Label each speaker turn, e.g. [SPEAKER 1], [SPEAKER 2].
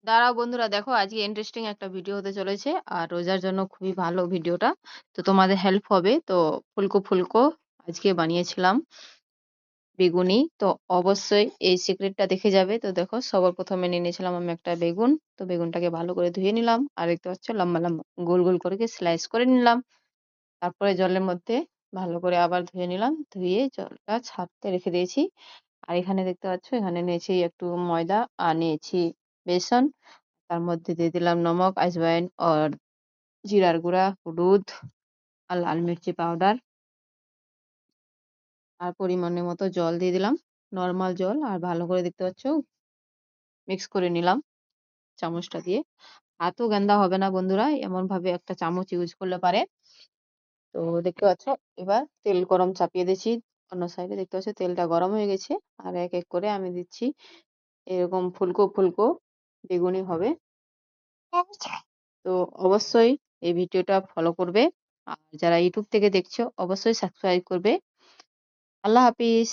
[SPEAKER 1] দাঁড়াও বন্ধুরা, দেখো আজকে ইন্টারেস্টিং একটা ভিডিও হতে চলেছে আর রোজার জন্য খুবই ভালো ভিডিওটা। তো তোমাদের হেল্প হবে। তো ফুলকো ফুলকো আজকে বানিয়েছিলাম বেগুনি। তো অবশ্যই এই সিক্রেটটা দেখে যাবে। তো দেখো, সবার প্রথমে নিয়ে নিয়েছিলাম আমি একটা বেগুন। তো বেগুনটাকে ভালো করে ধুয়ে নিলাম, আর দেখতে পাচ্ছ লম্বা লম্বা গোল গোল করে স্লাইস করে নিলাম। তারপরে জলের মধ্যে ভালো করে আবার ধুয়ে নিলাম, ধুয়ে জলটা ছাড়তে রেখে দিয়েছি। আর এখানে দেখতে পাচ্ছ, এখানে নিয়েছি একটু ময়দা আর নিয়েছি বেসন। তার মধ্যে দিয়ে দিলাম নমক, আজওয়াইন আর জিরার গুঁড়া, হলুদ আর লাল মির্চি পাউডার। আর পরিমাণের মতো জল দিয়ে দিলাম, নর্মাল জল। আর ভালো করে দেখতে পাচ্ছ মিক্স করে নিলাম চামচটা দিয়ে। হাতও গেন্দা হবে না বন্ধুরা, এমন ভাবে একটা চামচ ইউজ করলে পারে। তো দেখতে পাচ্ছ, এবার তেল গরম চাপিয়ে দিয়েছি। অন্য সাইডে দেখতে পাচ্ছ তেলটা গরম হয়ে গেছে। আর এক এক করে আমি দিচ্ছি, এরকম ফুলকো ফুলকো বেগুনি হবে। তো অবশ্যই এই ভিডিওটা ফলো করবে। আর যারা ইউটিউব থেকে দেখছো অবশ্যই সাবস্ক্রাইব করবে। আল্লাহ হাফিজ।